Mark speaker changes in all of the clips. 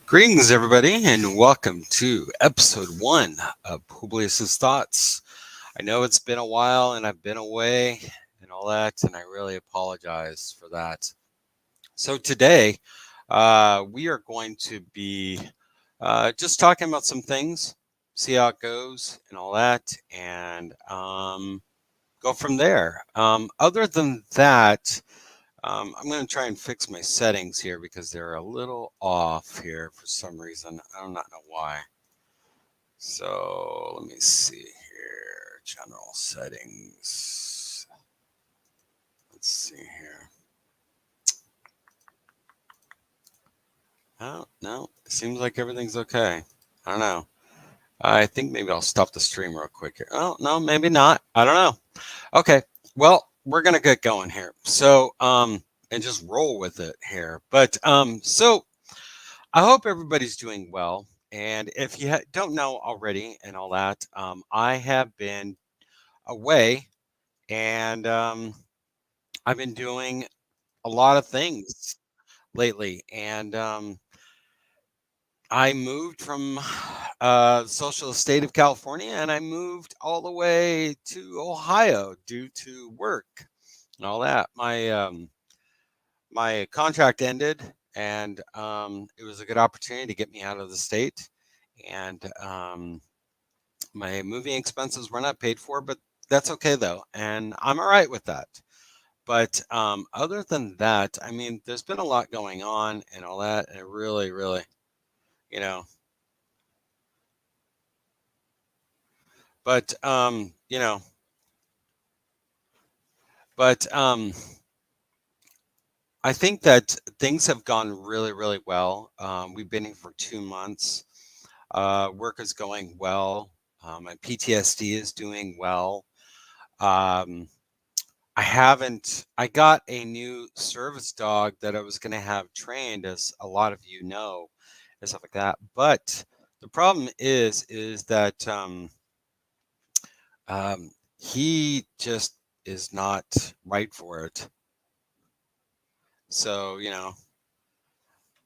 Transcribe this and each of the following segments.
Speaker 1: Greetings, everybody, and welcome to episode one of Publius's Thoughts. I know it's been a while and I've been away and all that, and I really apologize for that. So, today we are going to be just talking about some things, see how it goes and all that, and go from there. Other than that, I'm going to try and fix my settings here because they're a little off here for some reason. I do not know why. So let me see here. General settings. Let's see here. Oh, no. It seems like everything's okay. I don't know. I think maybe I'll stop the stream real quick here. Oh, no, maybe not. I don't know. Okay. Well, we're going to get going here. And just roll with it here. So I hope everybody's doing well. And if you don't know already and all that, I have been away and I've been doing a lot of things lately. And I moved from the socialist state of California and I moved all the way to Ohio due to work and all that. My contract ended and it was a good opportunity to get me out of the state. And my moving expenses were not paid for, but that's okay though, and I'm all right with that. But other than that, I mean, there's been a lot going on and all that, and it really, really, you know, but you know, but I think that things have gone really, really well. We've been here for 2 months. Work is going well. My PTSD is doing well. Um, I got a new service dog that I was going to have trained, as a lot of you know, and stuff like that. But the problem is that um, he just is not right for it. So,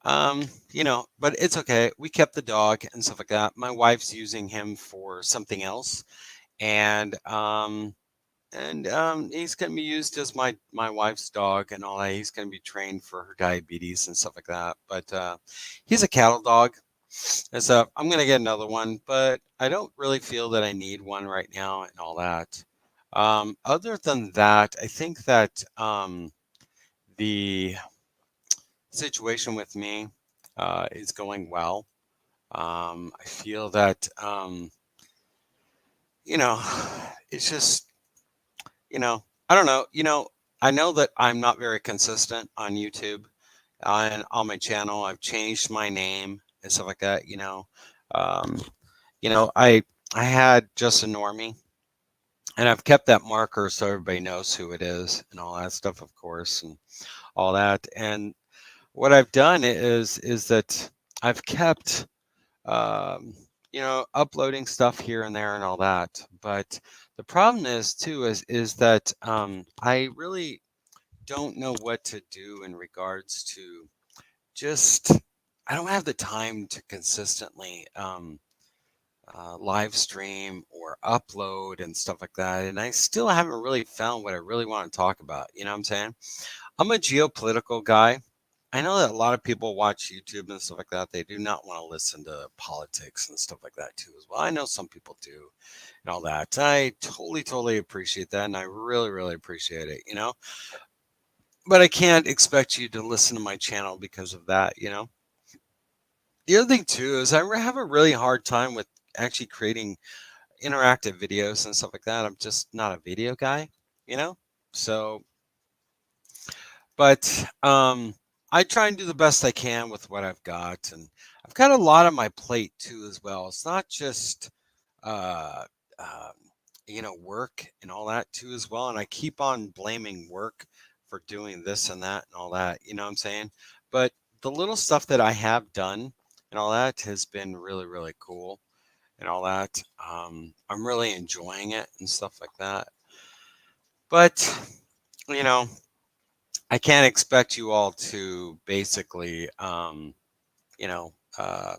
Speaker 1: but it's okay. We kept the dog and stuff like that. My wife's using him for something else. And, he's going to be used as my wife's dog and all that. He's going to be trained for her diabetes and stuff like that. But he's a cattle dog, and so I'm going to get another one. But I don't really feel that I need one right now and all that. Other than that, I think that the situation with me is going well. I feel that you know, it's just I don't know. I know that I'm not very consistent on YouTube and on my channel. I've changed my name and stuff like that. Um, I had just a normie, and I've kept that marker so everybody knows who it is and all that stuff, of course, and all that. And what I've done is that I've kept uploading stuff here and there and all that. But the problem is too is that I really don't know what to do in regards to just I don't have the time to consistently live stream or upload and stuff like that. And I still haven't really found what I really want to talk about. You know what I'm saying? I'm a geopolitical guy. I know that a lot of people watch YouTube and stuff like that. They do not want to listen to politics and stuff like that too as well. I know some people do and all that. I totally, totally appreciate that. And I really, really appreciate it. But I can't expect you to listen to my channel because of that. The other thing too is I have a really hard time with actually creating interactive videos and stuff like that. I'm just not a video guy, you know? So, but I try and do the best I can with what I've got, and I've got a lot on my plate too as well. It's not just uh, um, work and all that too as well. And I keep on blaming work for doing this and that and all that. You know what I'm saying? But the little stuff that I have done and all that has been really, really cool and all that. I'm really enjoying it and stuff like that. But you know, I can't expect you all to basically, uh,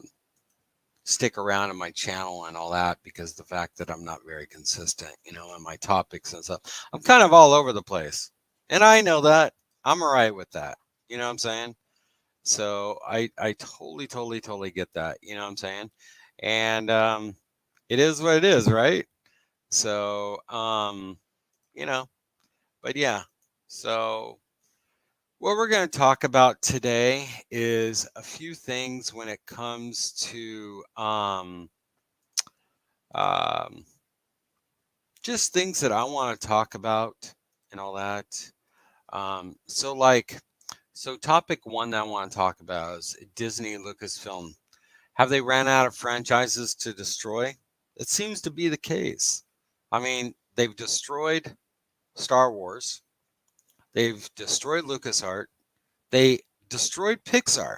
Speaker 1: stick around in my channel and all that because the fact that I'm not very consistent, in my topics and stuff. I'm kind of all over the place. And I know that. I'm all right with that. You know what I'm saying? So I totally, totally, totally get that. You know what I'm saying? And it is what it is, right? So you know, but yeah. So what we're going to talk about today is a few things when it comes to um, just things that I want to talk about and all that. So topic one that I want to talk about is Disney and Lucasfilm. Have they ran out of franchises to destroy? It seems to be the case. I mean, they've destroyed Star Wars. They've destroyed LucasArts. They destroyed Pixar.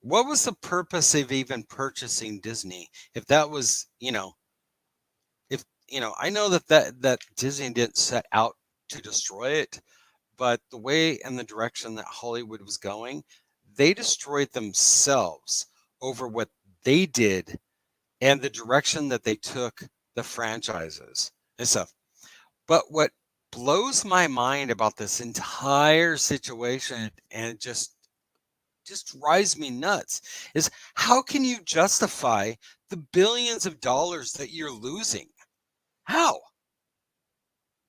Speaker 1: What was the purpose of even purchasing Disney if that was, if I know that Disney didn't set out to destroy it, but the way and the direction that Hollywood was going, they destroyed themselves over what they did and the direction that they took the franchises and stuff. But what blows my mind about this entire situation and just drives me nuts is how can you justify the billions of dollars that you're losing? How?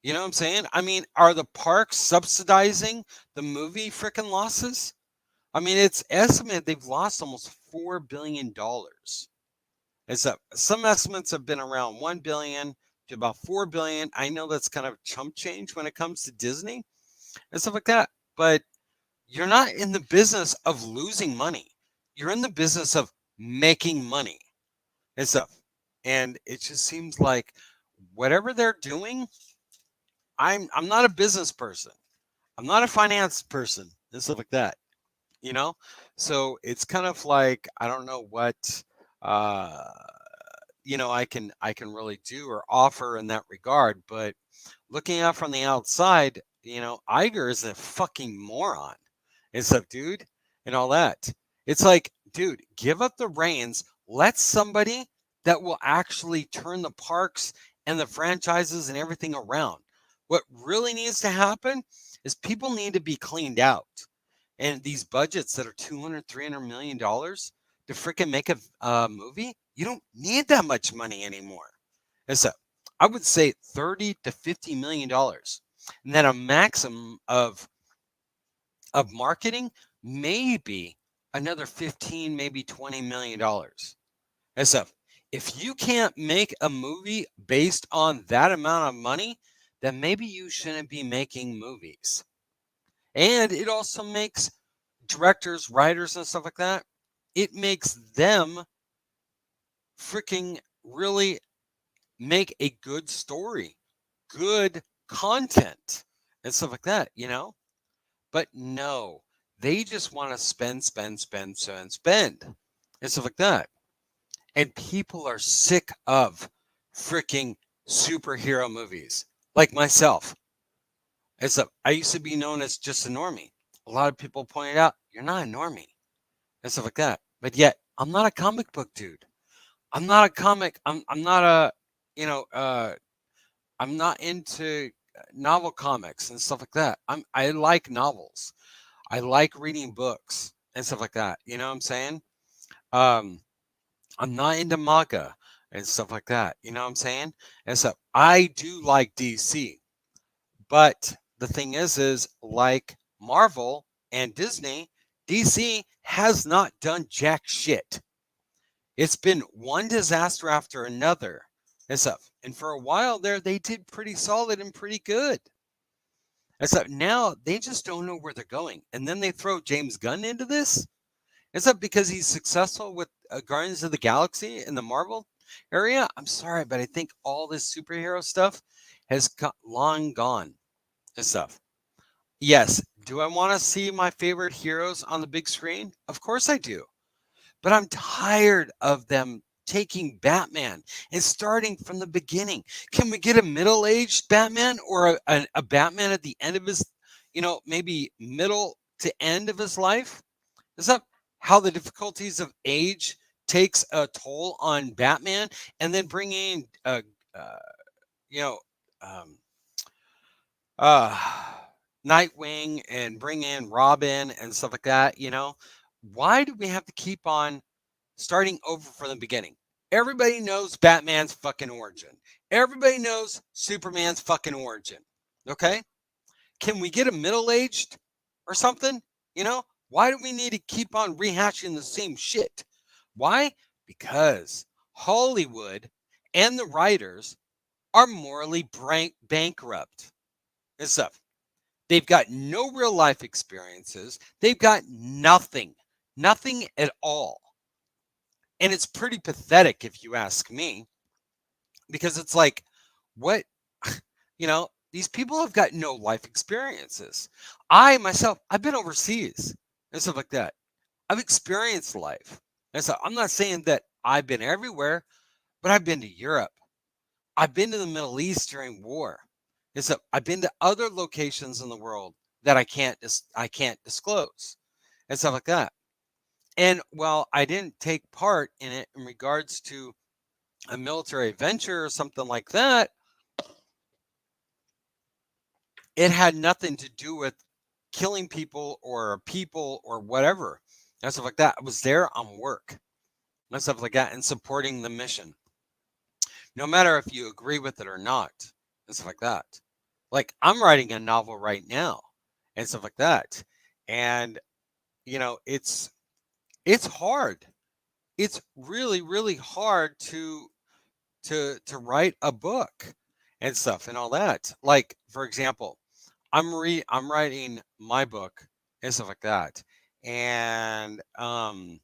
Speaker 1: You know what I'm saying? I mean, are the parks subsidizing the movie freaking losses? I mean, it's estimated they've lost almost $4 billion. It's some estimates have been around 1 billion to about 4 billion. I know that's kind of chump change when it comes to Disney and stuff like that, but you're not in the business of losing money. You're in the business of making money and stuff. And it just seems like whatever they're doing, I'm not a business person. I'm not a finance person and stuff like that, you know? So it's kind of like I don't know what uh I can really do or offer in that regard, but looking out from the outside, Iger is a fucking moron. It's like, dude, and all that. It's like, dude, give up the reins. Let somebody that will actually turn the parks and the franchises and everything around. What really needs to happen is people need to be cleaned out. And these budgets that are 200, $300 million to freaking make a movie, you don't need that much money anymore. And so I would say 30 to $50 million. And then a maximum of marketing, maybe another 15, maybe $20 million. And so if you can't make a movie based on that amount of money, then maybe you shouldn't be making movies. And it also makes directors, writers, and stuff like that, it makes them freaking really make a good story, good content, and stuff like that. But no, they just want to spend, spend, spend, spend, spend, and stuff like that. And people are sick of freaking superhero movies, like myself. And stuff. I used to be known as just a normie. A lot of people pointed out, you're not a normie, and stuff like that. But yet, I'm not a comic book dude. I'm not a comic. I'm not a, you know, I'm not into novel comics and stuff like that. I like novels. I like reading books and stuff like that. You know what I'm saying? Um, I'm not into manga and stuff like that. You know what I'm saying? And so I do like DC, but the thing is like Marvel and Disney, DC has not done jack shit. It's been one disaster after another and stuff. And for a while there, they did pretty solid and pretty good. Except now they just don't know where they're going. And then they throw James Gunn into this. Is that because he's successful with Guardians of the Galaxy in the Marvel area? I'm sorry, but I think all this superhero stuff has long gone and stuff. Yes, do I want to see my favorite heroes on the big screen? Of course I do. But I'm tired of them taking Batman and starting from the beginning. Can we get a middle-aged Batman or a Batman at the end of his, maybe middle to end of his life? Is that how the difficulties of age takes a toll on Batman, and then bringing uh you know um uh Nightwing and bring in Robin and stuff like that, why do we have to keep on starting over from the beginning? Everybody knows Batman's fucking origin. Everybody knows Superman's fucking origin. Okay? Can we get a middle-aged or something? You know? Why do we need to keep on rehashing the same shit? Why? Because Hollywood and the writers are morally bankrupt and stuff. They've got no real life experiences. They've got nothing at all. And it's pretty pathetic if you ask me, because it's like, what, these people have got no life experiences. I myself, I've been overseas and stuff like that. I've experienced life. And so I'm not saying that I've been everywhere, but I've been to Europe. I've been to the Middle East during war. And so I've been to other locations in the world that I can't disclose and stuff like that. And while I didn't take part in it in regards to a military adventure or something like that, it had nothing to do with killing people or whatever and stuff like that. I was there on work and stuff like that and supporting the mission, no matter if you agree with it or not and stuff like that. Like, I'm writing a novel right now and stuff like that, and it's hard. It's really hard to write a book and stuff and all that. Like, for example, I'm writing my book and stuff like that. And the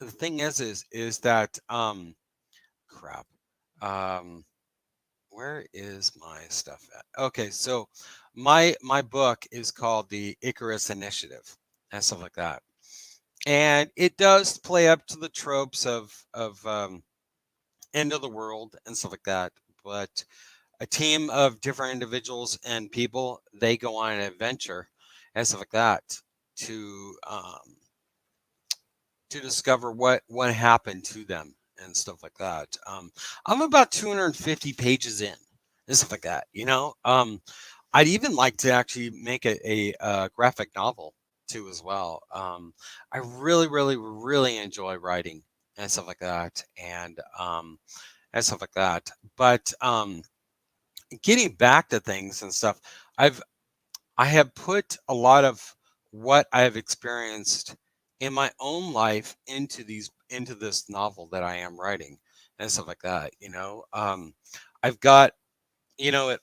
Speaker 1: thing is that crap. Um where is my stuff at? Okay, so my book is called The Icarus Initiative and stuff like that. And it does play up to the tropes of end of the world and stuff like that. But a team of different individuals and people, they go on an adventure and stuff like that to um, to discover what happened to them and stuff like that. I'm about 250 pages in and stuff like that. I'd even like to actually make a graphic novel too as well. I really enjoy writing and stuff like that, and stuff like that. But getting back to things and stuff, I've I have put a lot of what I have experienced in my own life into this novel that I am writing and stuff like that. I've got it.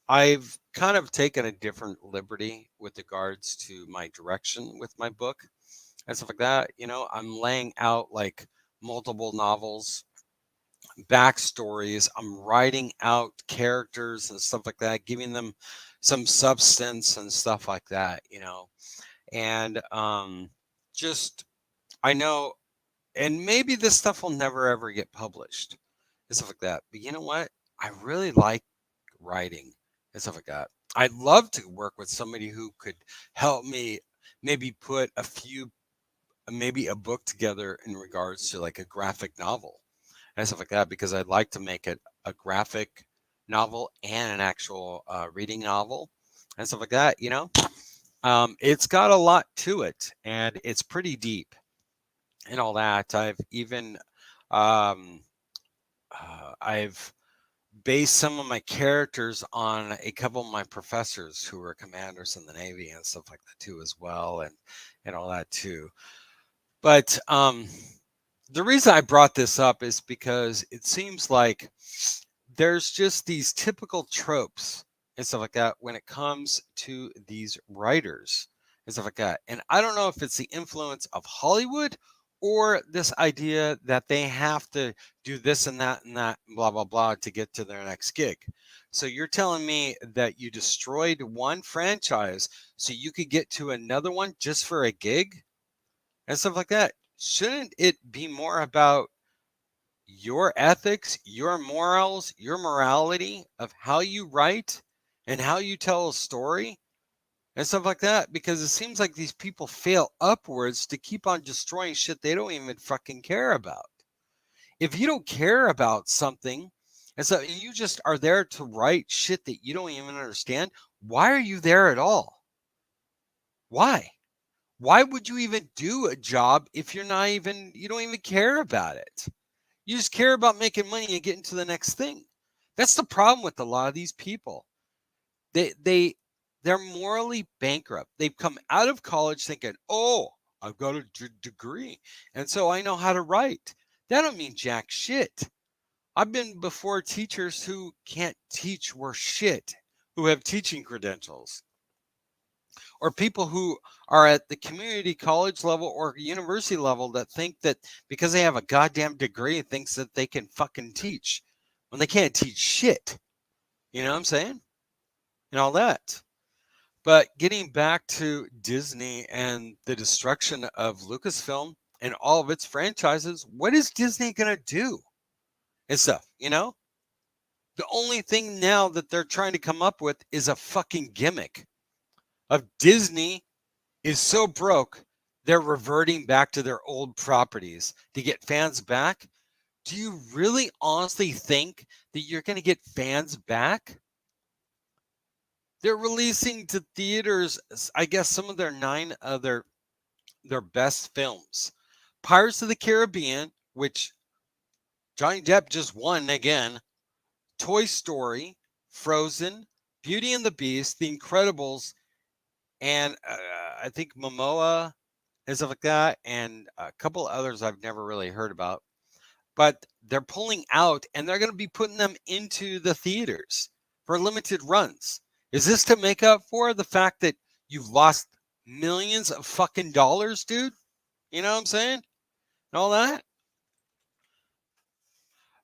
Speaker 1: I've kind of taken a different liberty with regards to my direction with my book and stuff like that. I'm laying out like multiple novels, backstories. I'm writing out characters and stuff like that, giving them some substance and stuff like that, and just I know, and maybe this stuff will never ever get published and stuff like that. But you know what? I really like writing and stuff like that. I'd love to work with somebody who could help me maybe put maybe a book together in regards to like a graphic novel and stuff like that, because I'd like to make it a graphic novel and an actual reading novel and stuff like that. It's got a lot to it, and it's pretty deep and all that. Um, I've based some of my characters on a couple of my professors who were commanders in the Navy and stuff like that too, as well, and all that too. But the reason I brought this up is because it seems like there's just these typical tropes and stuff like that when it comes to these writers and stuff like that. And I don't know if it's the influence of Hollywood or this idea that they have to do this and that, blah, blah, blah, to get to their next gig. So you're telling me that you destroyed one franchise so you could get to another one just for a gig and stuff like that? Shouldn't it be more about your ethics, your morals, your morality of how you write and how you tell a story and stuff like that, because it seems like these people fail upwards to keep on destroying shit they don't even fucking care about. If you don't care about something, and so you just are there to write shit that you don't even understand, why are you there at all? Why? Why would you even do a job if you don't even care about it? You just care about making money and getting to the next thing. That's the problem with a lot of these people. They're morally bankrupt. They've come out of college thinking, "Oh, I've got a degree, and so I know how to write." That don't mean jack shit. I've been before teachers who can't teach worth shit, who have teaching credentials, or people who are at the community college level or university level that think that because they have a goddamn degree, thinks that they can fucking teach when they can't teach shit. You know what I'm saying? And all that. But getting back to Disney and the destruction of Lucasfilm and all of its franchises, what is Disney going to do and stuff, you know? The only thing now that they're trying to come up with is a fucking gimmick of Disney is so broke, they're reverting back to their old properties to get fans back. Do you really honestly think that you're going to get fans back? They're releasing to theaters, I guess, some of their nine other their best films. Pirates of the Caribbean, which Johnny Depp just won again, Toy Story, Frozen, Beauty and the Beast, The Incredibles, and I think Momoa and stuff like that, and a couple others I've never really heard about. But they're pulling out and they're going to be putting them into the theaters for limited runs. Is this to make up for the fact that you've lost millions of fucking dollars, dude? You know what I'm saying? And all that.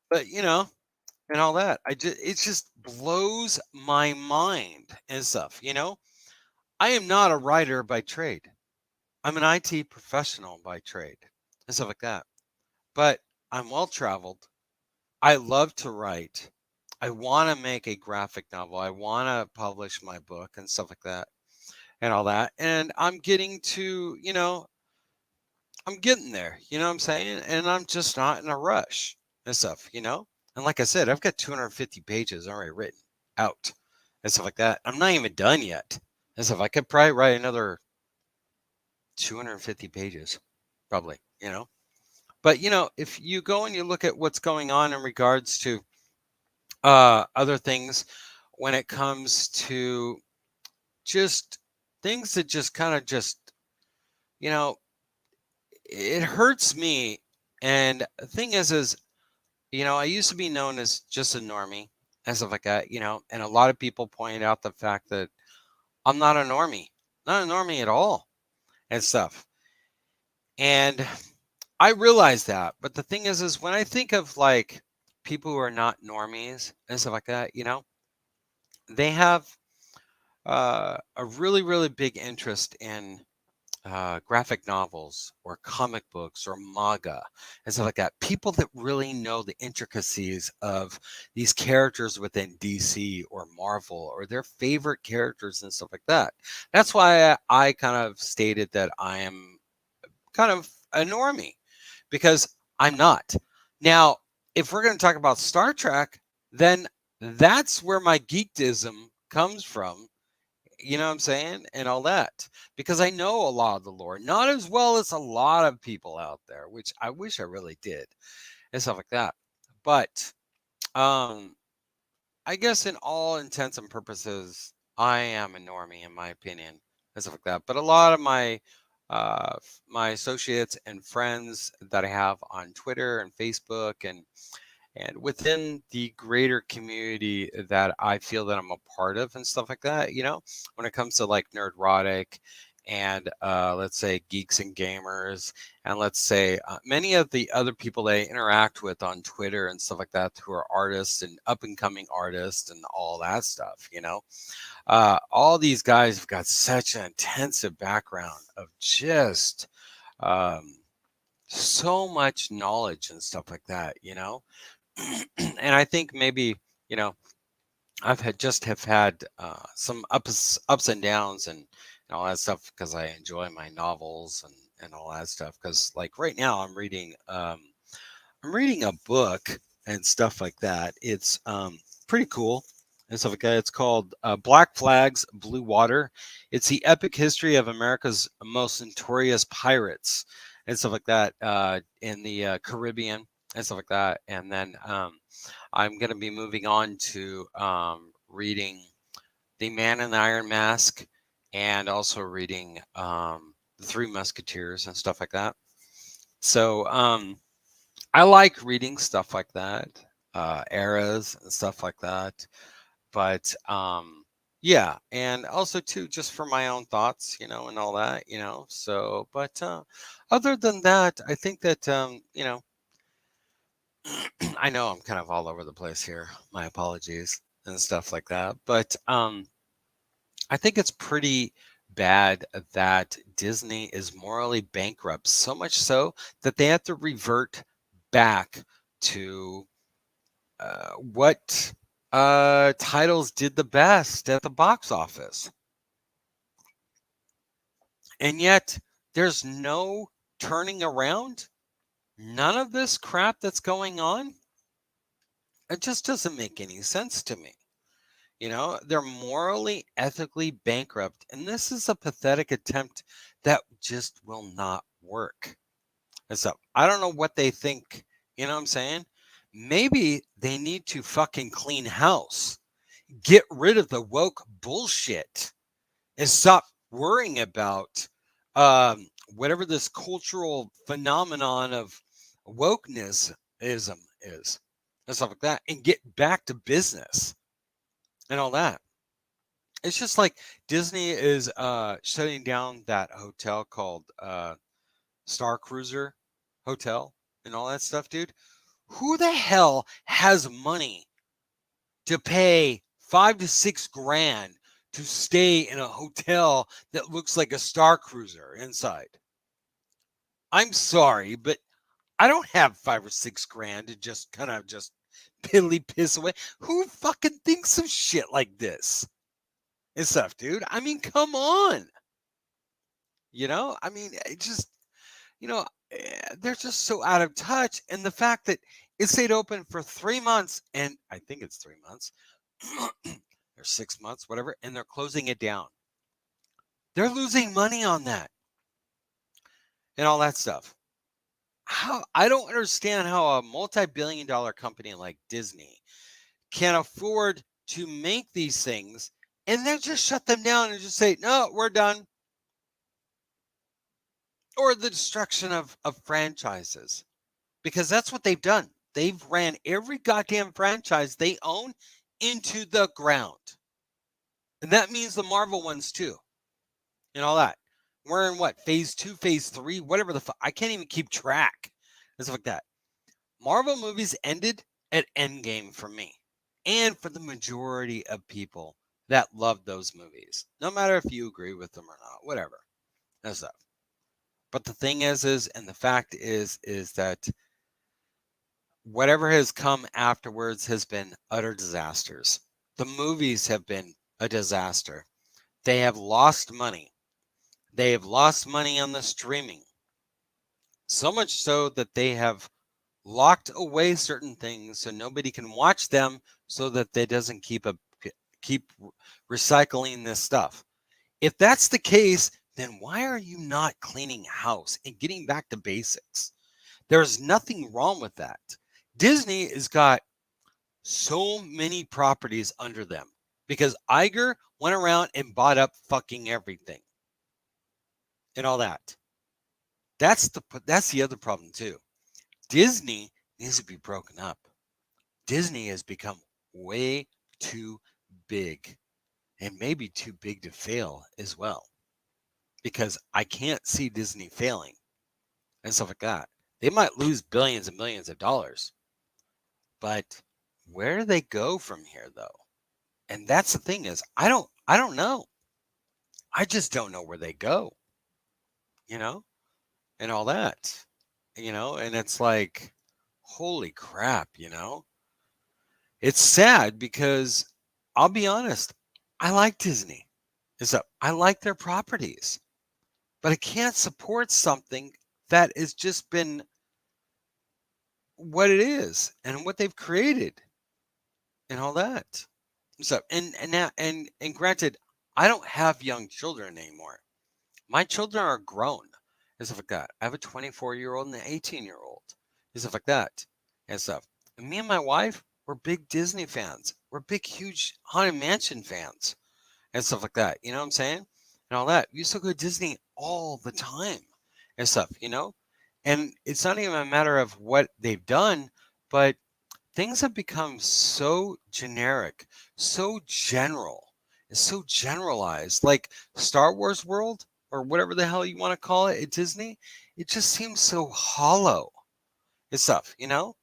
Speaker 1: But, and all that. It just blows my mind and stuff, I am not a writer by trade. I'm an IT professional by trade and stuff like that. But I'm well traveled. I love to write. I want to make a graphic novel. I want to publish my book and stuff like that and all that. And I'm getting to, I'm getting there, you know what I'm saying? And I'm just not in a rush and stuff. And like I said, I've got 250 pages already written out and stuff like that. I'm not even done yet and stuff. I could probably write another 250 pages, probably. But, if you go and you look at what's going on in regards to other things when it comes to just things that just kind of you know, it hurts me. And the thing is, I used to be known as just a normie and stuff like that, and a lot of people pointed out the fact that I'm not a normie, not a normie at all and stuff. And I realize that. But the thing is when I think of like people who are not normies and stuff like that, they have a really, really big interest in graphic novels or comic books or manga and stuff like that. People that really know the intricacies of these characters within DC or Marvel or their favorite characters and stuff like that. That's why I kind of stated that I am kind of a normie because I'm not. Now, if we're going to talk about Star Trek, then that's where my geekdism comes from. You know what I'm saying? And all that. Because I know a lot of the lore, not as well as a lot of people out there, which I wish I really did, and stuff like that. But um, I guess in all intents and purposes, I am a normie in my opinion, and stuff like that. But a lot of my associates and friends that I have on Twitter and Facebook and within the greater community that I feel that I'm a part of and stuff like that, when it comes to like Nerdrotic and let's say geeks and gamers, and let's say many of the other people that I interact with on Twitter and stuff like that who are artists and up and coming artists and all that stuff, all these guys have got such an intensive background of just um, so much knowledge and stuff like that. And I think maybe I've had some ups and downs, and and all that stuff because I enjoy my novels and all that stuff. Because like right now I'm reading a book and stuff like that. It's pretty cool and stuff like that. It's called Black Flags, Blue Water. It's the epic history of America's most notorious pirates and stuff like that in the Caribbean and stuff like that. And then I'm going to be moving on to reading The Man in the Iron Mask and also reading The Three Musketeers and stuff like that. So, I like reading stuff like that, eras and stuff like that. But yeah, and also too, just for my own thoughts, and all that, So, but other than that, I think that I know I'm kind of all over the place here. My apologies and stuff like that. But I think it's pretty bad that Disney is morally bankrupt, so much so that they have to revert back to what titles did the best at the box office. And yet there's no turning around. None of this crap that's going on. It just doesn't make any sense to me. They're morally, ethically bankrupt. And this is a pathetic attempt that just will not work. And so I don't know what they think. You know what I'm saying? Maybe they need to fucking clean house. Get rid of the woke bullshit and stop worrying about whatever this cultural phenomenon of wokenesism is and stuff like that, and get back to business and all that. It's just like Disney is shutting down that hotel called Star Cruiser Hotel and all that stuff, dude. Who the hell has money to pay 5 to 6 grand to stay in a hotel that looks like a Star Cruiser inside? I'm sorry, but I don't have 5 or 6 grand to just kind of just piddly piss away. Who fucking thinks of shit like this and stuff, dude? I mean, come on. I mean, it just, they're just so out of touch. And the fact that it stayed open for 3 months, and I think it's 3 months, or 6 months, whatever, and they're closing it down. They're losing money on that and all that stuff. How I don't understand how a multi-billion-dollar company like Disney can afford to make these things and then just shut them down and just say, no, we're done. Or the destruction of franchises. Because that's what they've done. They've ran every goddamn franchise they own into the ground. And that means the Marvel ones too. And all that. We're in what? Phase 2, phase 3, whatever the fuck. I can't even keep track. And stuff like that. Marvel movies ended at Endgame for me. And for the majority of people that love those movies. No matter if you agree with them or not. Whatever. That stuff. But the thing is, and the fact is that whatever has come afterwards has been utter disasters. The movies have been a disaster. They have lost money. They have lost money on the streaming. So much so that they have locked away certain things so nobody can watch them so that they doesn't keep recycling this stuff. If that's the case, then why are you not cleaning house and getting back to basics? There's nothing wrong with that. Disney has got so many properties under them because Iger went around and bought up fucking everything and all that. That's the other problem too. Disney needs to be broken up. Disney has become way too big and maybe too big to fail as well. Because I can't see Disney failing and stuff like that. They might lose billions and millions of dollars. But where do they go from here though? And that's the thing is I don't know. I just don't know where they go. You know? And all that. And it's like holy crap. It's sad because I'll be honest, I like Disney is that I like their properties, but I can't support something that has just been what it is and what they've created and all that. So and granted, I don't have young children anymore. My children are grown and stuff like that. I have a 24-year-old and an 18-year-old and stuff like that and stuff. And me and my wife, we're big Disney fans. We're big, huge Haunted Mansion fans and stuff like that. You know what I'm saying? And all that. We used to go to Disney all the time and stuff, you know? And it's not even a matter of what they've done, but things have become so generic, so general, and so generalized. Like Star Wars World or whatever the hell you want to call it at Disney, it just seems so hollow and stuff, you know?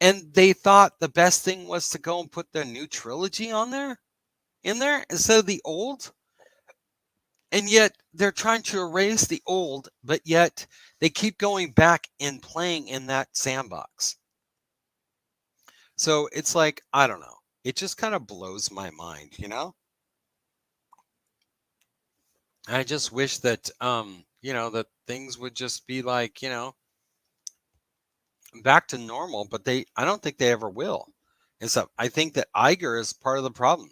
Speaker 1: And they thought the best thing was to go and put the new trilogy on there in there instead of the old. And yet they're trying to erase the old, but yet they keep going back and playing in that sandbox. So it's like, I don't know. It just kind of blows my mind, you know? I just wish that that things would just be like, back to normal, but I don't think they ever will. And so I think that Iger is part of the problem.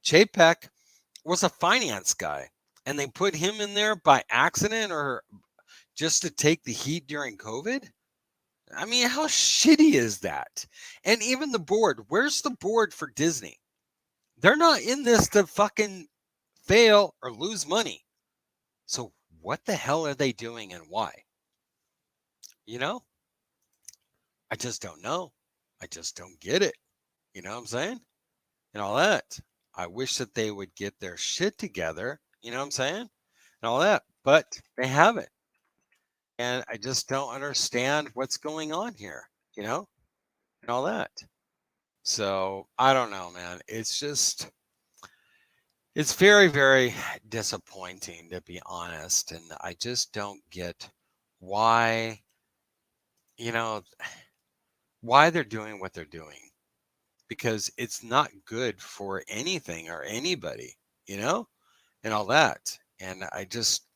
Speaker 1: Chapek was a finance guy, and they put him in there by accident or just to take the heat during COVID. I mean, how shitty is that? And even the board, where's the board for Disney? They're not in this to fucking fail or lose money. So what the hell are they doing and why? You know? I just don't know. I just don't get it. You know what I'm saying? And all that. I wish that they would get their shit together. You know what I'm saying? And all that. But they haven't. And I just don't understand what's going on here, and all that. So I don't know, man. It's very, very disappointing to be honest. And I just don't get why, you know, why they're doing what they're doing because it's not good for anything or anybody, you know, and all that. And it just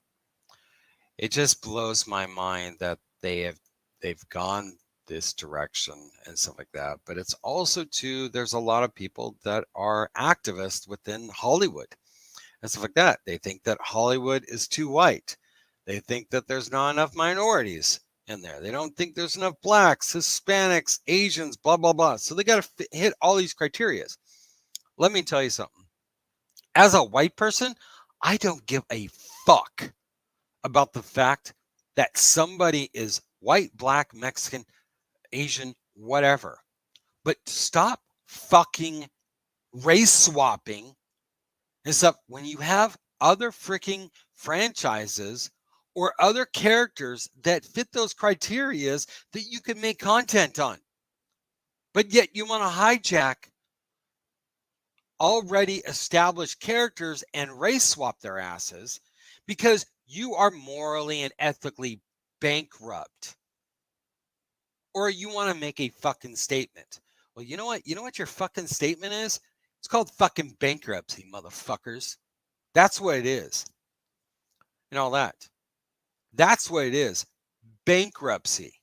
Speaker 1: blows my mind that they've gone this direction and stuff like that. But it's also too, there's a lot of people that are activists within Hollywood and stuff like that. They think that Hollywood is too white. They think that there's not enough minorities in there. They don't think there's enough blacks, Hispanics, Asians, blah, blah, blah. So they got to hit all these criterias. Let me tell you something. As a white person, I don't give a fuck about the fact that somebody is white, black, Mexican, Asian, whatever. But stop fucking race swapping and stuff when you have other freaking franchises or other characters that fit those criterias that you can make content on. But yet you want to hijack already established characters and race swap their asses because you are morally and ethically bankrupt. Or you want to make a fucking statement. Well, you know what? You know what your fucking statement is? It's called fucking bankruptcy, motherfuckers. That's what it is. And all that. That's what it is. Bankruptcy.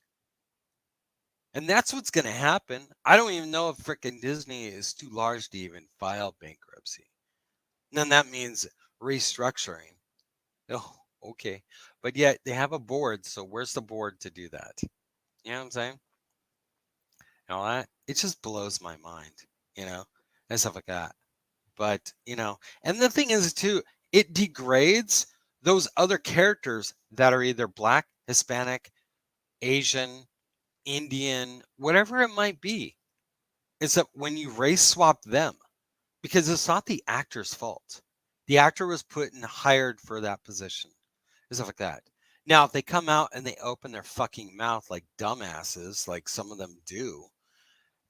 Speaker 1: And that's what's going to happen. I don't even know if freaking Disney is too large to even file bankruptcy. And then that means restructuring. Oh, okay. But yet they have a board. So where's the board to do that? You know what I'm saying? And all that. It just blows my mind, and stuff like that. But, and the thing is, too, it degrades those other characters that are either black, Hispanic, Asian, Indian, whatever it might be. Except when you race swap them, because it's not the actor's fault. The actor was put and hired for that position and stuff like that. Now, if they come out and they open their fucking mouth like dumbasses, like some of them do,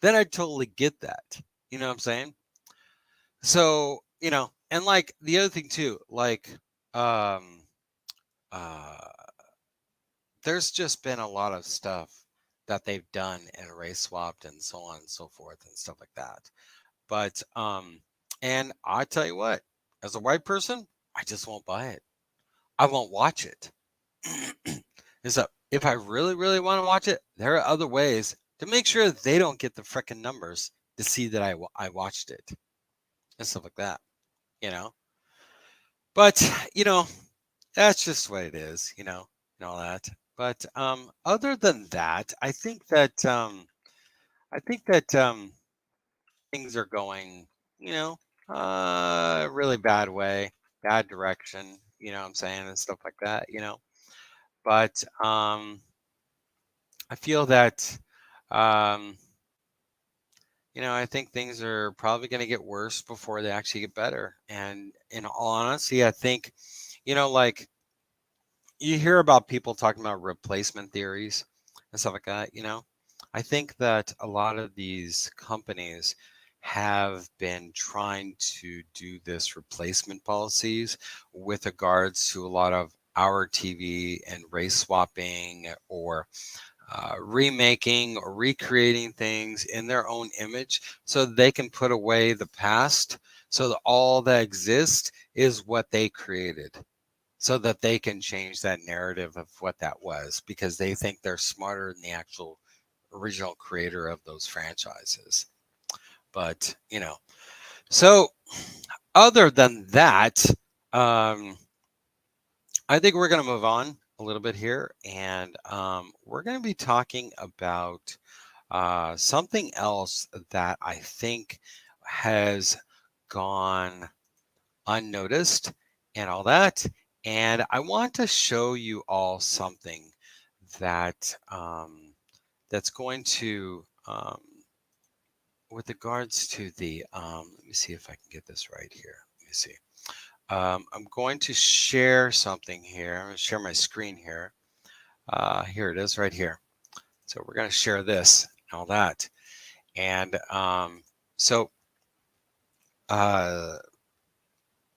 Speaker 1: then I totally get that. You know what I'm saying? So, and like the other thing too, like, um, uh, there's just been a lot of stuff that they've done and race swapped and so on and so forth and stuff like that. But, and I tell you what, as a white person, I just won't buy it. I won't watch it. And so if I really, really want to watch it, there are other ways to make sure they don't get the frickin' numbers to see that I watched it and stuff like that, you know. But that's just what it is, and all that. But other than that, I think that things are going, you know, really bad way, bad direction. You know what I'm saying, and stuff like that. But I feel that, um, I think things are probably going to get worse before they actually get better. And in all honesty, I think, like you hear about people talking about replacement theories and stuff like that. I think that a lot of these companies have been trying to do this replacement policies with regards to a lot of our TV and race swapping or remaking or recreating things in their own image so they can put away the past so that all that exists is what they created so that they can change that narrative of what that was because they think they're smarter than the actual original creator of those franchises. But, so other than that, um, I think we're going to move on a little bit here and we're going to be talking about something else that I think has gone unnoticed and all that. And I want to show you all something that that's going to, with regards to the, let me see if I can get this right here. Let me see. I'm going to share something here. I'm going to share my screen here. Here it is right here. So we're going to share this and all that. And so uh,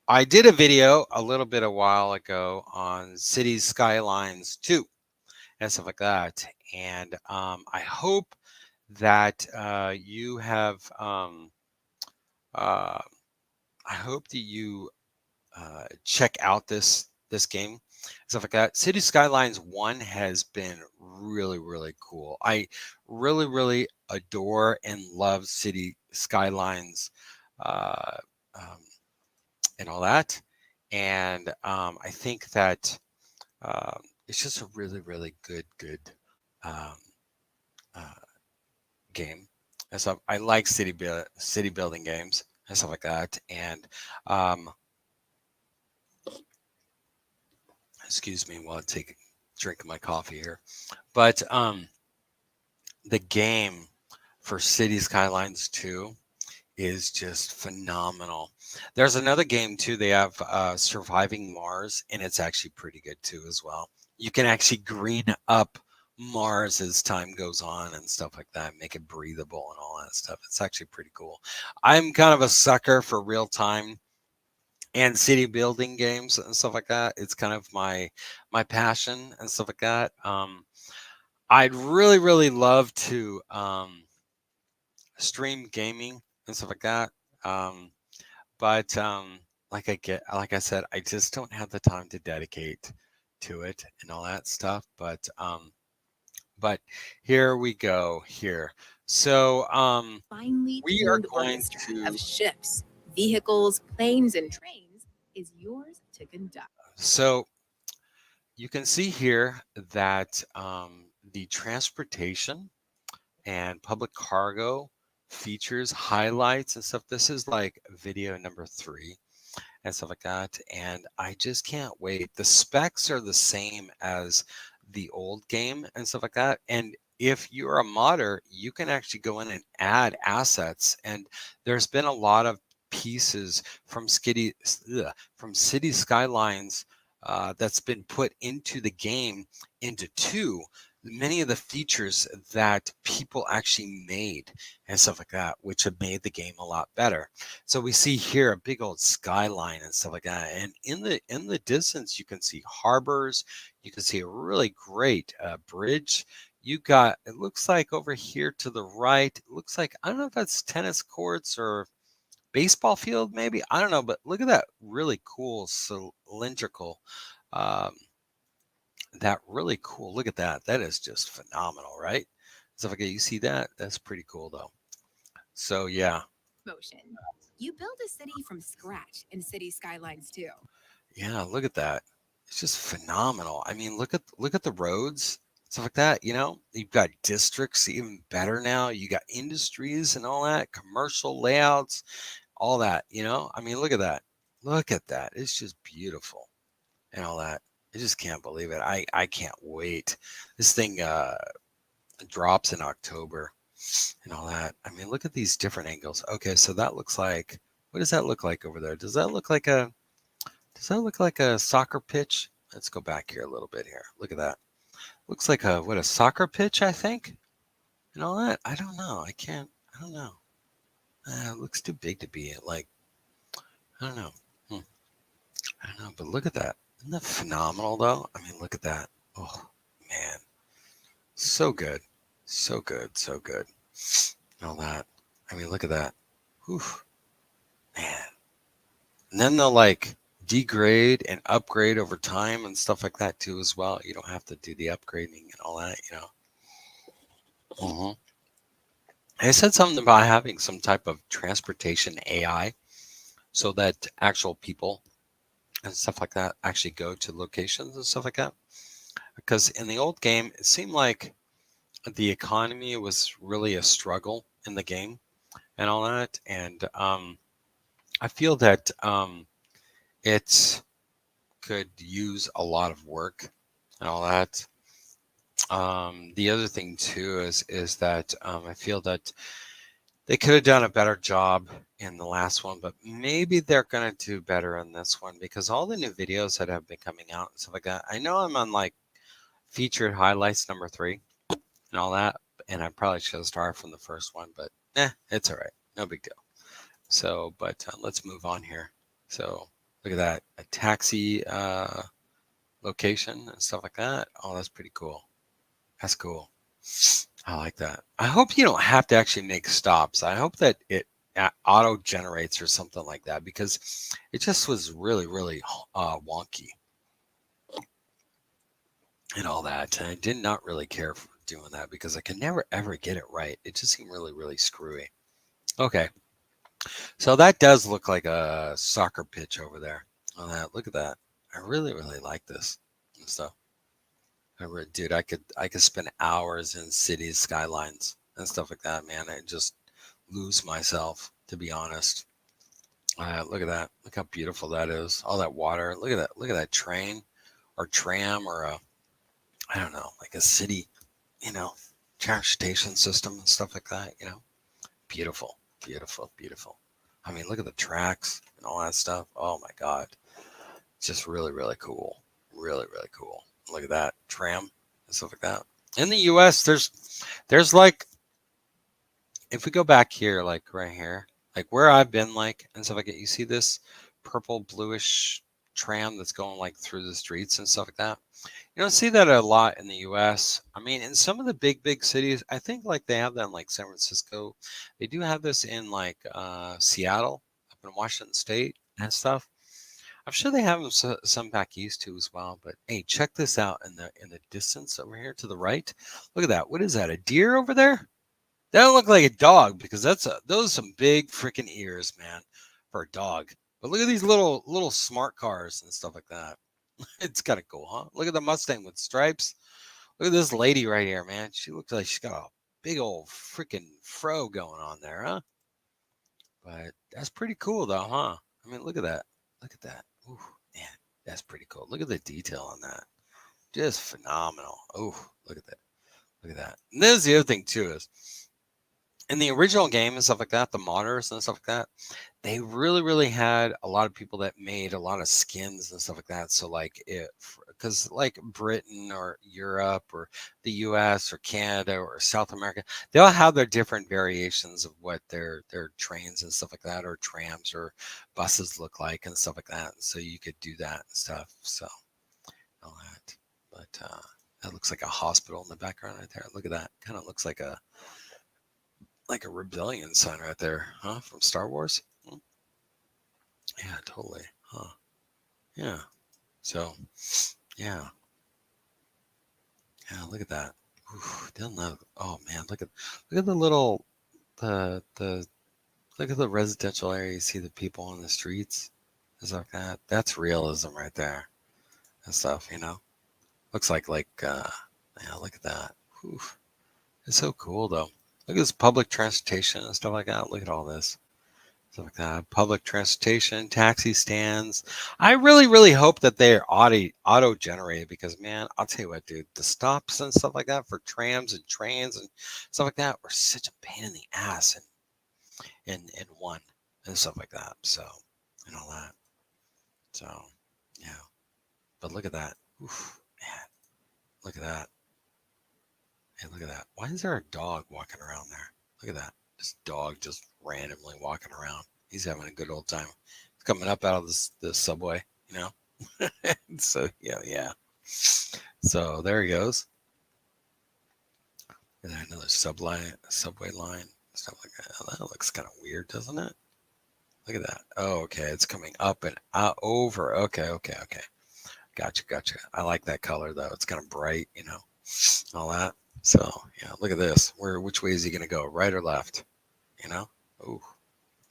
Speaker 1: I did a video a little bit a while ago on Cities Skylines 2 and stuff like that. And I hope that you have, uh, I hope that you check out this game, stuff like that. City Skylines 1 has been really, really cool. I really, really adore and love City Skylines uh, um, and all that. And I think that it's just a really, really good um, uh, game. And so I like city building games and stuff like that. And excuse me while I take a drink of my coffee here. But the game for City Skylines 2 is just phenomenal. There's another game too. They have Surviving Mars, and it's actually pretty good too as well. You can actually green up Mars as time goes on and stuff like that, make it breathable and all that stuff. It's actually pretty cool. I'm kind of a sucker for real time and city building games and stuff like that. It's kind of my passion and stuff like that. I'd really, really love to stream gaming and stuff like that. Um, but like I said, I just don't have the time to dedicate to it and all that stuff. But here we go here. So
Speaker 2: Finely
Speaker 1: we are
Speaker 2: tuned
Speaker 1: going
Speaker 2: orchestra
Speaker 1: to
Speaker 2: of ships, vehicles, planes, and trains is yours to conduct.
Speaker 1: so you can see here that the transportation and public cargo features, highlights, and stuff. This is like video number 3 and stuff like that. And I just can't wait. The specs are the same as the old game and stuff like that. And if you're a modder, you can actually go in and add assets. And there's been a lot of pieces from City Skylines that's been put into the game into 2. Many of the features that people actually made and stuff like that, which have made the game a lot better. So we see here a big old skyline and stuff like that. And in the distance, you can see harbors. You can see a really great bridge. You got, it looks like over here to the right, it looks like, I don't know if that's tennis courts or baseball field, maybe. I don't know, but look at that really cool cylindrical. Um, that really cool. Look at that. That is just phenomenal, right? So if you see that, that's pretty cool though. So yeah,
Speaker 2: motion. You build a city from scratch in City Skylines too.
Speaker 1: yeah. Look at that. It's just phenomenal. I mean, look at the roads, stuff like that. You've got districts even better now. You got industries and all that, commercial layouts, all that. I mean, look at that. Look at that. It's just beautiful and all that. I just can't believe it. I can't wait. This thing drops in October and all that. I mean, look at these different angles. Okay, so that looks like, what does that look like over there? Does that look like a soccer pitch? Let's go back here a little bit here. Look at that. Looks like a soccer pitch, I think. And all that. I don't know. I don't know. It looks too big to be like, I don't know. Hmm, I don't know, but look at that. Isn't that phenomenal though? I mean, look at that. Oh, man. So good. So good. So good. And all that. I mean, look at that. Whew, man. And then they'll like degrade and upgrade over time and stuff like that too as well. You don't have to do the upgrading and all that. hmm They said something about having some type of transportation AI so that actual people and stuff like that actually go to locations and stuff like that. Because in the old game, it seemed like the economy was really a struggle in the game and all that. And I feel that it could use a lot of work and all that. The other thing too is that I feel that they could have done a better job in the last one, but maybe they're gonna do better in this one because all the new videos that have been coming out and stuff like that. I know I'm on like featured highlights number 3 and all that, and I probably should have started from the first one, but it's all right, no big deal. So, but let's move on here. So look at that, a taxi location and stuff like that. Oh, that's pretty cool. That's cool. I like that. I hope you don't have to actually make stops. I hope that it auto generates or something like that because it just was really, really wonky and all that. And I did not really care for doing that because I could never ever get it right. It just seemed really, really screwy. Okay, so that does look like a soccer pitch over there. Oh, that look at that. I really, really like this and stuff. Dude, I could spend hours in cities, skylines, and stuff like that, man. I just lose myself, to be honest. Look at that. Look how beautiful that is. All that water. Look at that. Look at that train or tram or I don't know, like a city, you know, transportation system and stuff like that. Beautiful, beautiful, beautiful. I mean, look at the tracks and all that stuff. Oh my God. It's just really, really cool. Really, really cool. Look at that tram and stuff like that. In the US, there's like, if we go back here, like right here, like where I've been, like and stuff like that, you see this purple bluish tram that's going like through the streets and stuff like that. You don't see that a lot in the US. I mean, in some of the big cities, I think like they have that in like San Francisco. They do have this in like Seattle, up in Washington State and stuff. I'm sure they have them some back east too as well. But hey, check this out in the distance over here to the right. Look at that. What is that? A deer over there? That don't look like a dog because those are some big freaking ears, man, for a dog. But look at these little smart cars and stuff like that. It's kind of cool, huh? Look at the Mustang with stripes. Look at this lady right here, man. She looks like she's got a big old freaking fro going on there, huh? But that's pretty cool though, huh? I mean, look at that. Look at that. Ooh, man, that's pretty cool. Look at the detail on that. Just phenomenal. Oh, look at that. Look at that. And there's the other thing too is in the original game and stuff like that, the modders and stuff like that, they really had a lot of people that made a lot of skins and stuff like that. So like it, because like Britain or Europe or the US or Canada or South America, they all have their different variations of what their trains and stuff like that or trams or buses look like and stuff like that. So you could do that and stuff. So all that. But that looks like a hospital in the background right there. Look at that. Kind of looks like a rebellion sign right there, huh? From Star Wars. Yeah, totally. Huh. Yeah. So, yeah. Yeah, look at that. Oof, doesn't that, oh man, look at the little the look at the residential area. You see the people on the streets. It's like that. That's realism right there and stuff, you know. Looks yeah, look at that. Oof. It's so cool though. Look at this public transportation and stuff like that. Look at all this. Stuff like that. Public transportation, taxi stands. I really, really hope that they're auto generated because man, I'll tell you what, dude, the stops and stuff like that for trams and trains and stuff like that were such a pain in the ass in one and stuff like that. So and all that. So yeah. But look at that. Oof, man, look at that. Hey, look at that. Why is there a dog walking around there? Look at that. This dog just randomly walking around. He's having a good old time. He's coming up out of the subway, you know? So, yeah, yeah. So there he goes. And then another subway line, stuff like that. Oh, that looks kind of weird, doesn't it? Look at that. Oh, okay. It's coming up and out over. Okay, okay, okay. Gotcha, gotcha. I like that color though. It's kind of bright, you know, all that. So yeah, look at this. Which way is he gonna go? Right or left? You know? Ooh,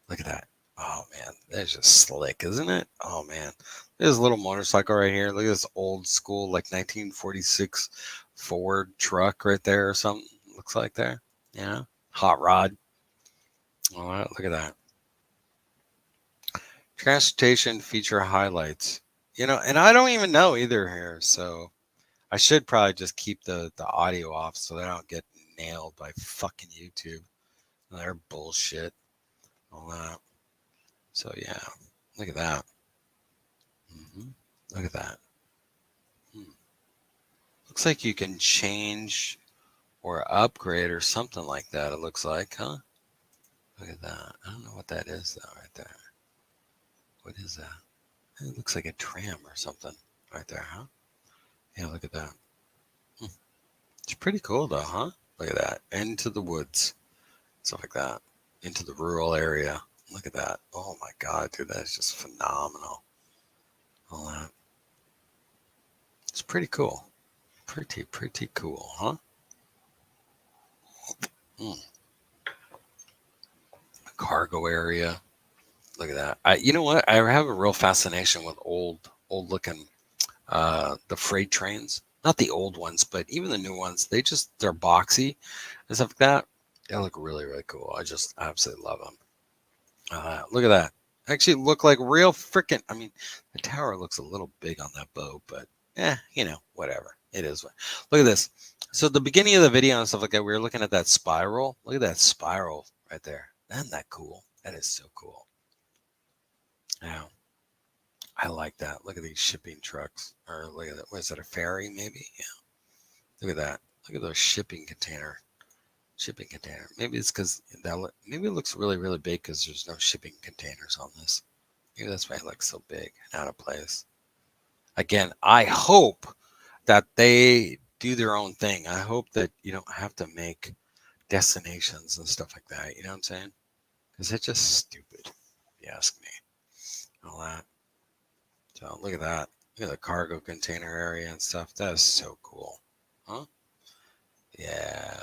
Speaker 1: look at that. Oh man, that's just slick, isn't it? Oh man. There's a little motorcycle right here. Look at this old school, like 1946 Ford truck right there or something. Looks like there. You know? Hot rod. All right, look at that. Transportation feature highlights. You know, and I don't even know either here, so I should probably just keep the audio off so that I don't get nailed by fucking YouTube. They're bullshit. All that. So yeah, look at that. Look at that. Hmm. Looks like you can change or upgrade or something like that. It looks like, huh? Look at that. I don't know what that is though, right there. What is that? It looks like a tram or something, right there, huh? Yeah, look at that. Hmm. It's pretty cool though, huh? Look at that. Into the woods, stuff like that. Into the rural area. Look at that. Oh my god, dude, that's just phenomenal. All that. It's pretty cool. Pretty cool, huh? Mm. Cargo area. Look at that. You know what? I have a real fascination with old looking, the freight trains. Not the old ones, but even the new ones. They're boxy and stuff like that. They look really, really cool. I just absolutely love them. Look at that. Actually, look like real freaking. I mean, the tower looks a little big on that boat, but you know, whatever. It is. Look at this. So the beginning of the video and stuff like that, we were looking at that spiral. Look at that spiral right there. Isn't that cool? That is so cool. Yeah, I like that. Look at these shipping trucks. Or look at that. What is that? A ferry, maybe? Yeah. Look at that. Look at those shipping container. Maybe it's because maybe it looks really, really big because there's no shipping containers on this. Maybe that's why it looks so big and out of place. Again, I hope that they do their own thing. I hope that you don't have to make destinations and stuff like that. You know what I'm saying? Because it's just stupid, if you ask me. All that. So look at that. Look at the cargo container area and stuff. That is so cool. Huh? Yeah,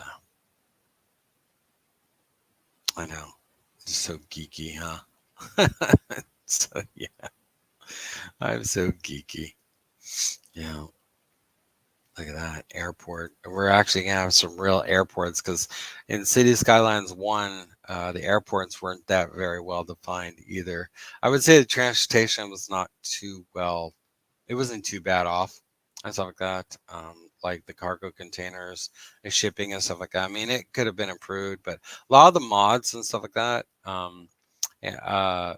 Speaker 1: I know. It's so geeky, huh? So yeah, I'm so geeky. Yeah. Look at that airport. We're actually gonna have some real airports because in City Skylines 1, the airports weren't that very well defined either. I would say the transportation was not too well. It wasn't too bad off and stuff like that. Like the cargo containers, the shipping and stuff like that. I mean, it could have been improved, but a lot of the mods and stuff like that. Yeah,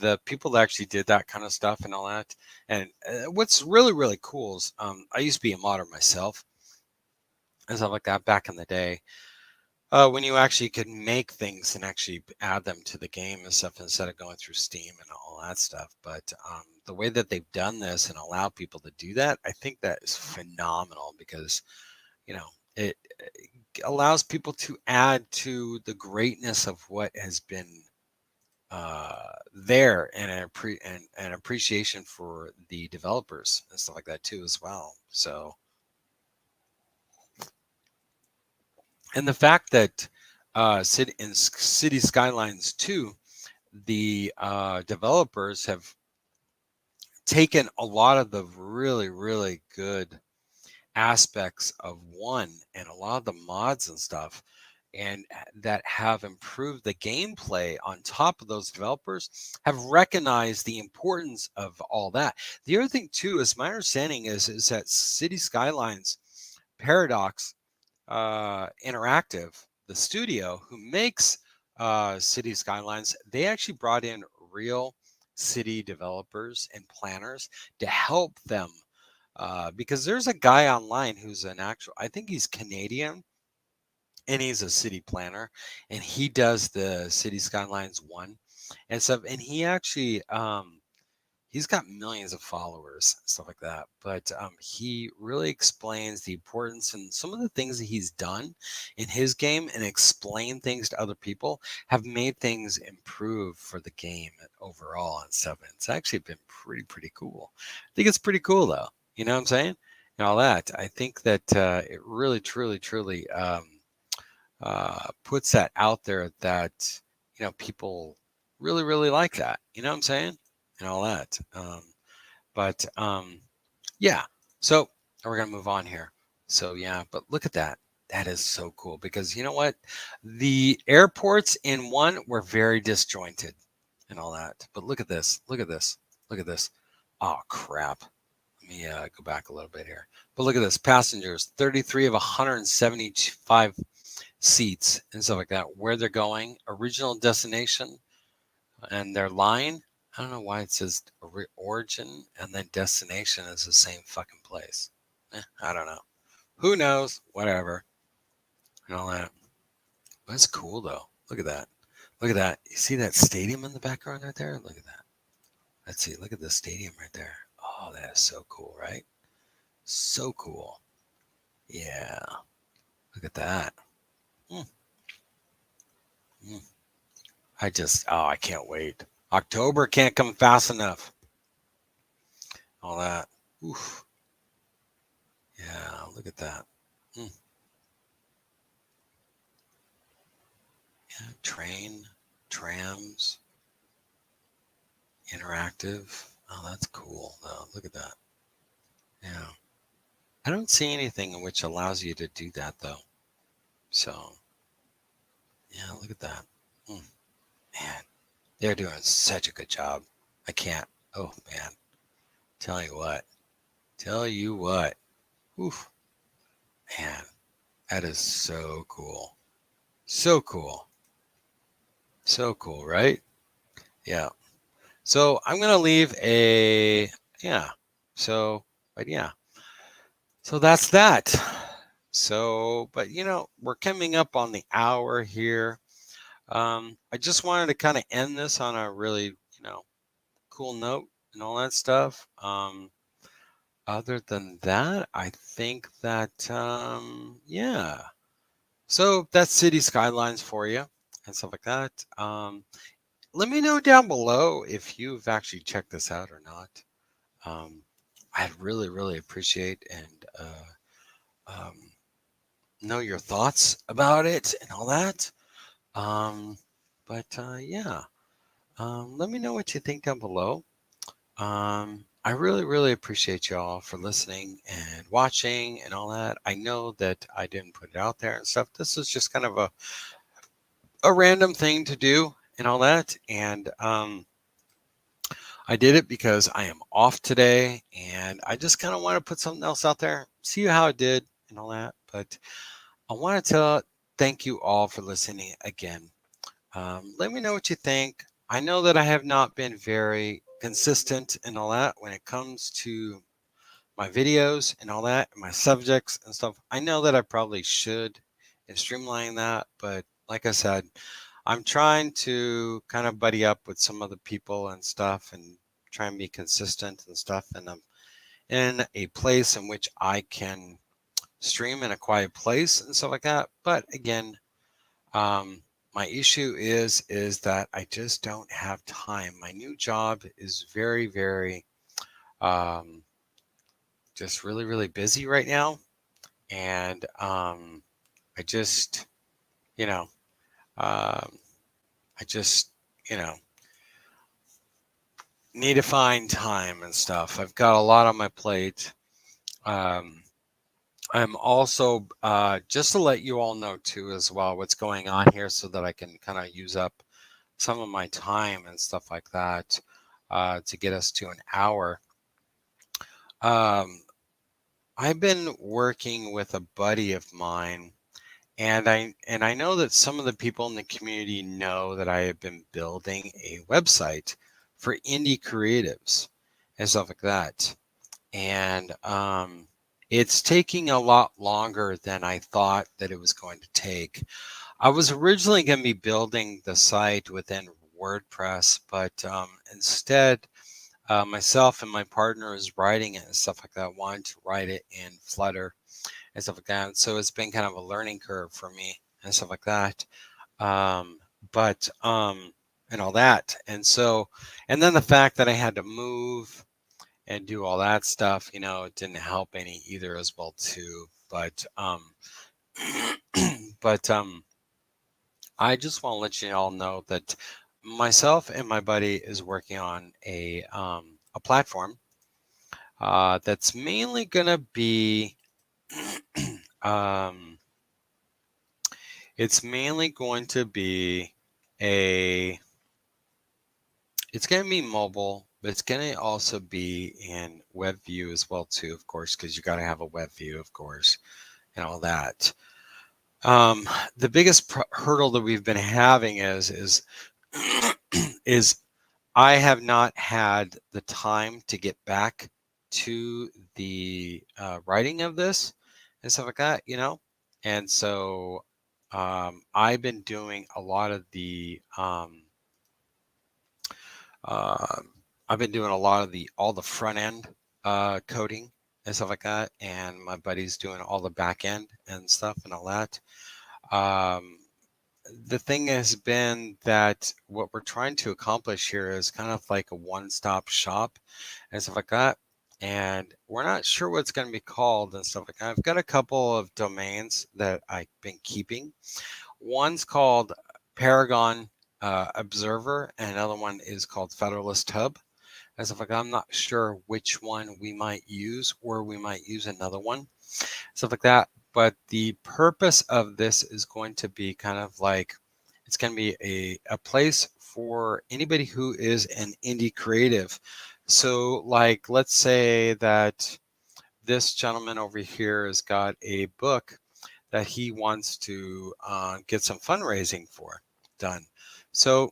Speaker 1: the people that actually did that kind of stuff and all that. And what's really, really cool is I used to be a modder myself and stuff like that back in the day. When you actually could make things and actually add them to the game and stuff instead of going through Steam and all that stuff. But the way that they've done this and allow people to do that, I think that is phenomenal because, you know, it allows people to add to the greatness of what has been there, and an appreciation for the developers and stuff like that too as well. So, and the fact that City Skylines 2, the developers have taken a lot of the really, really good aspects of one and a lot of the mods and stuff, and that have improved the gameplay on top of those developers, have recognized the importance of all that. The other thing too is my understanding is that City Skylines Paradox Interactive, the studio who makes City Skylines, they actually brought in real city developers and planners to help them, because there's a guy online who's an actual, I think he's Canadian, and he's a city planner, and he does the City Skylines one and stuff, and he actually he's got millions of followers, stuff like that. But he really explains the importance and some of the things that he's done in his game, and explain things to other people, have made things improve for the game overall and stuff. And it's actually been pretty cool. I think it's pretty cool though. You know what I'm saying? And all that. I think that it really, truly puts that out there that people really like that. You know what I'm saying? And all that. But yeah. So we're gonna move on here. So yeah, but look at that. That is so cool, because you know what? The airports in one were very disjointed and all that. But look at this. Look at this. Look at this. Oh crap. Let me go back a little bit here. But look at this. Passengers, 33 of 175 seats and stuff like that. Where they're going, original destination, and their line. I don't know why it says origin and then destination is the same fucking place. I don't know. Who knows? Whatever. And all that. But it's cool though. Look at that. Look at that. You see that stadium in the background right there? Look at that. Let's see. Look at the stadium right there. Oh, that is so cool, right? So cool. Yeah. Look at that. Mm, mm. I can't wait. October can't come fast enough. All that. Oof. Yeah, look at that. Mm. Yeah, train, trams, interactive. Oh, that's cool. Oh, look at that. Yeah. I don't see anything in which allows you to do that though. So, yeah, look at that. Mm. Man, they're doing such a good job. I can't. Oh, man. Tell you what. Tell you what. Oof. Man, that is so cool. So cool. So cool, right? Yeah. So I'm gonna leave a yeah. So but yeah. So that's that. So but we're coming up on the hour here. I just wanted to kind of end this on a really cool note and all that stuff. Other than that, I think that yeah. So that's City Skylines for you and stuff like that. Let me know down below if you've actually checked this out or not. Um, I'd really appreciate and um, know your thoughts about it and all that. Um, but yeah, let me know what you think down below. I really appreciate y'all for listening and watching and all that. I know that I didn't put it out there and stuff. This is just kind of a random thing to do and all that. And I did it because I am off today, and I just kind of want to put something else out there, see how it did and all that. But I want to thank you all for listening again. Let me know what you think. I know that I have not been very consistent and all that when it comes to my videos and all that, my subjects and stuff. I know that I probably should and streamline that, but like I said, I'm trying to kind of buddy up with some other people and stuff, and try and be consistent and stuff. And I'm in a place in which I can stream in a quiet place and stuff like that. But again, um, My issue is that I just don't have time. My new job is very, very um, just really, really busy right now, and I just, you know, um, I just, you know, need to find time and stuff. I've got a lot on my plate. Um, I'm also just to let you all know too as well what's going on here, so that I can kind of use up some of my time and stuff like that to get us to an hour. Um, I've been working with a buddy of mine, and I know that some of the people in the community know that I have been building a website for indie creatives and stuff like that. And it's taking a lot longer than I thought that it was going to take. I was originally going to be building the site within WordPress, but instead, myself and my partner is writing it and stuff like that. Wanted to write it in Flutter and stuff like that. So it's been kind of a learning curve for me and stuff like that. Um, but and all that, and so, and then the fact that I had to move and do all that stuff, it didn't help any either as well too. But but I just want to let you all know that myself and my buddy is working on a platform that's mainly gonna be um, it's mainly going to be a it's going to be mobile, but it's going to also be in web view as well too, of course, because you got to have a web view, of course, and all that. Um, the biggest hurdle that we've been having is is I have not had the time to get back to the writing of this and stuff like that. And so I've been doing a lot of uh, I've been doing a lot of all the front end coding and stuff like that, and my buddy's doing all the back end and stuff and all that. Um, the thing has been that what we're trying to accomplish here is kind of like a one-stop shop and stuff like that. And we're not sure what it's going to be called and stuff like that. I've got a couple of domains that I've been keeping. One's called Paragon Observer, and another one is called Federalist Hub. And stuff like that. I'm not sure which one we might use, or we might use another one, stuff like that. But the purpose of this is going to be kind of like, it's going to be a place for anybody who is an indie creative. So like, let's say that this gentleman over here has got a book that he wants to get some fundraising for done. So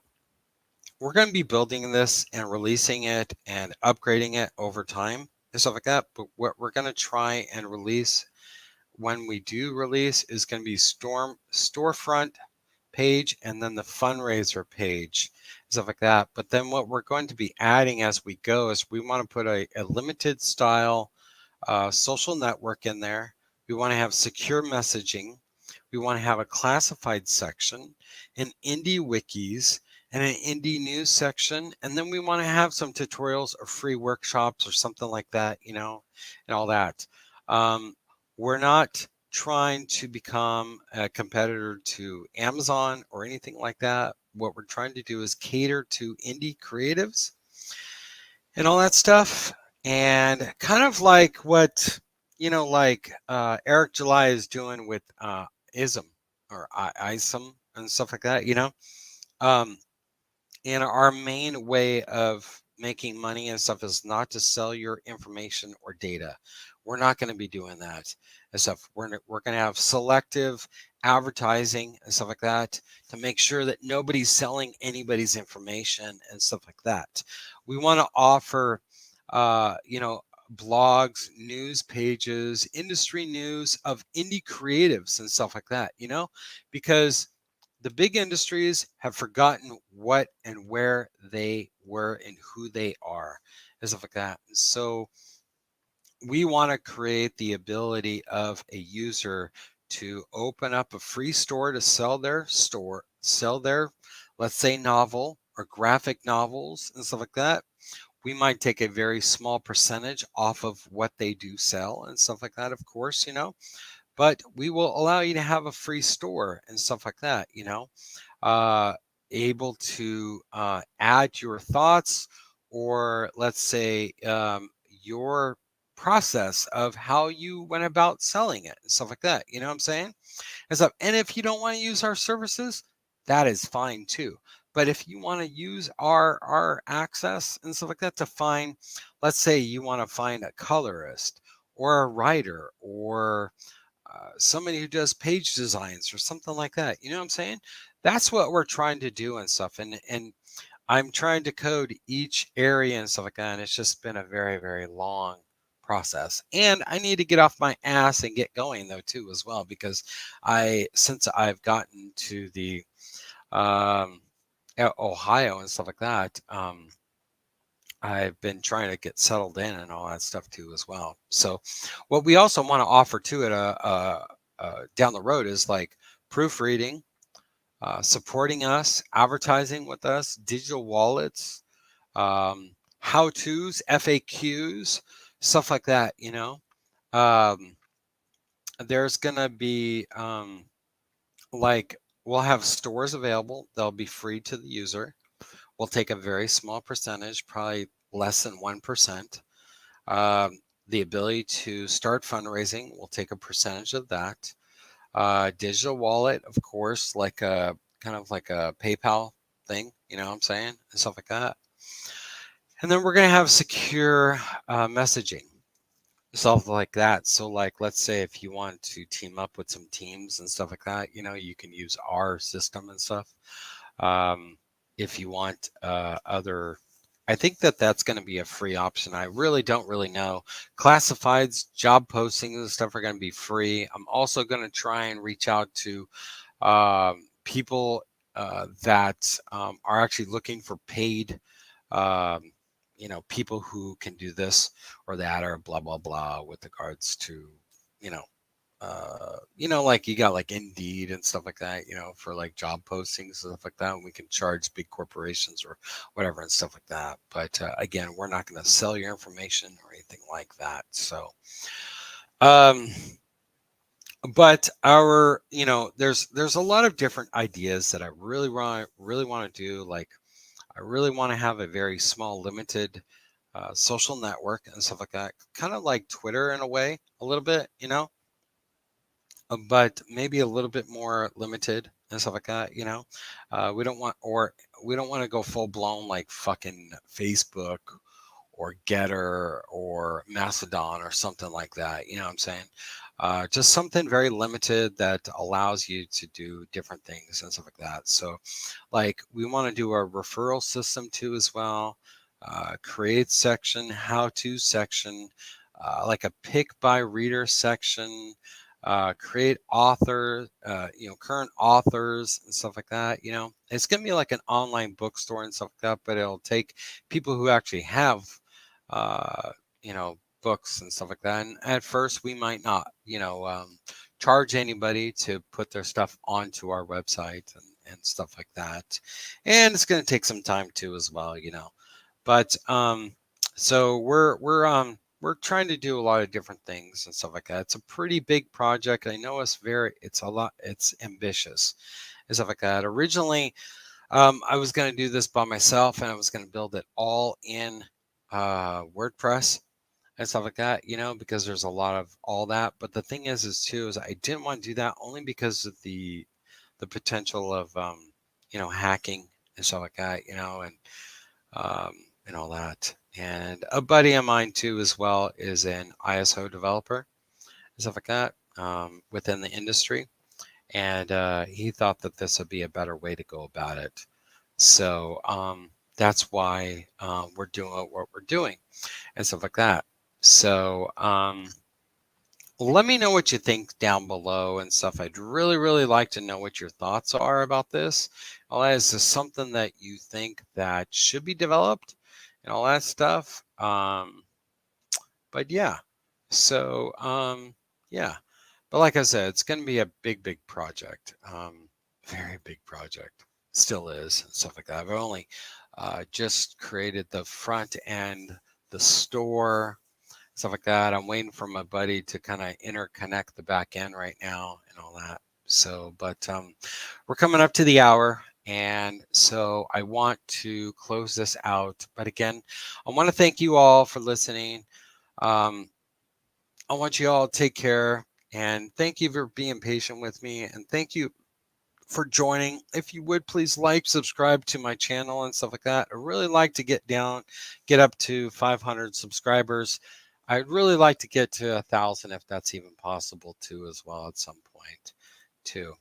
Speaker 1: we're going to be building this and releasing it and upgrading it over time and stuff like that. But what we're going to try and release when we do release is going to be storefront page, and then the fundraiser page, stuff like that. But then what we're going to be adding as we go is we want to put a limited style social network in there. We want to have secure messaging. We want to have a classified section, an indie wikis, and an indie news section. And then we want to have some tutorials or free workshops or something like that, and all that. We're not trying to become a competitor to Amazon or anything like that. What we're trying to do is cater to indie creatives and all that stuff. And kind of like what, Eric July is doing with ISM or ISM and stuff like that. Um, and our main way of making money and stuff is not to sell your information or data. We're not going to be doing that and stuff. We're going to have selective advertising and stuff like that to make sure that nobody's selling anybody's information and stuff like that. We want to offer, blogs, news pages, industry news of indie creatives and stuff like that, because the big industries have forgotten what and where they were and who they are and stuff like that. So we want to create the ability of a user to open up a free store to sell their sell their, let's say, novel or graphic novels and stuff like that, we might take a very small percentage off of what they do sell and stuff like that, of course, but we will allow you to have a free store and stuff like that, uh, able to add your thoughts, or let's say your process of how you went about selling it and stuff like that. You know what I'm saying? And stuff. And if you don't want to use our services, that is fine too. But if you want to use our access and stuff like that to find, let's say you want to find a colorist or a writer or somebody who does page designs or something like that. You know what I'm saying? That's what we're trying to do and stuff. And I'm trying to code each area and stuff like that. And it's just been a very, very long process. And I need to get off my ass and get going though too as well, because since I've gotten to the um, Ohio and stuff like that, I've been trying to get settled in and all that stuff too as well. So, what we also want to offer to it down the road is like proofreading, supporting us, advertising with us, digital wallets, how to's, FAQs, stuff like that. Um, there's gonna be like we'll have stores available. They'll be free to the user. We'll take a very small percentage, probably less than 1%. The ability to start fundraising, we'll take a percentage of that. Digital wallet, of course, like a kind of like a PayPal thing, you know what I'm saying, and stuff like that. And then we're going to have secure messaging, stuff like that. So, like, let's say if you want to team up with some teams and stuff like that, you can use our system and stuff. If you want other, I think that that's going to be a free option. I really don't really know. Classifieds, job postings and stuff are going to be free. I'm also going to try and reach out to people that are actually looking for paid, um, people who can do this or that or blah blah blah with regards to, you know, like you got like Indeed and stuff like that, for like job postings and stuff like that. And we can charge big corporations or whatever and stuff like that. But again, we're not going to sell your information or anything like that. So, um, but there's a lot of different ideas that I really want to do. Like, I really want to have a very small, limited social network and stuff like that, kind of like Twitter in a way, a little bit, but maybe a little bit more limited and stuff like that. We don't want, or we don't want to go full blown like fucking Facebook or Getter or Mastodon or something like that. You know what I'm saying? Just something very limited that allows you to do different things and stuff like that. So, like, we want to do a referral system too as well. Create section, how to section, like a pick by reader section. Create author, current authors and stuff like that. It's gonna be like an online bookstore and stuff like that, but it'll take people who actually have, uh, books and stuff like that. And at first, we might not, charge anybody to put their stuff onto our website and stuff like that. And it's gonna take some time too as well. But so we're trying to do a lot of different things and stuff like that. It's a pretty big project. I know it's a lot, it's ambitious and stuff like that. Originally, I was going to do this by myself and I was going to build it all in WordPress and stuff like that, because there's a lot of all that. But the thing is I didn't want to do that only because of the potential of, hacking and stuff like that, um, and all that. And a buddy of mine too, as well, is an ISO developer and stuff like that, within the industry. And he thought that this would be a better way to go about it. So that's why we're doing what we're doing and stuff like that. So let me know what you think down below and stuff. I'd really, really like to know what your thoughts are about this. Is this something that you think that should be developed and all that stuff? But yeah, so yeah. But like I said, it's going to be a big, big project. very big project. Still is, and stuff like that. I've only just created the front end, the store, stuff like that. I'm waiting for my buddy to kind of interconnect the back end right now and all that. So, but we're coming up to the hour. And so I want to close this out. But again, I want to thank you all for listening. Um, I want you all to take care. And thank you for being patient with me. And thank you for joining. If you would please like, subscribe to my channel and stuff like that. I really like to get up to 500 subscribers. I'd really like to get to 1,000 if that's even possible too, as well at some point too.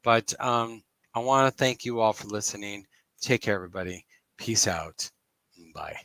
Speaker 1: But I want to thank you all for listening. Take care, everybody. Peace out. Bye.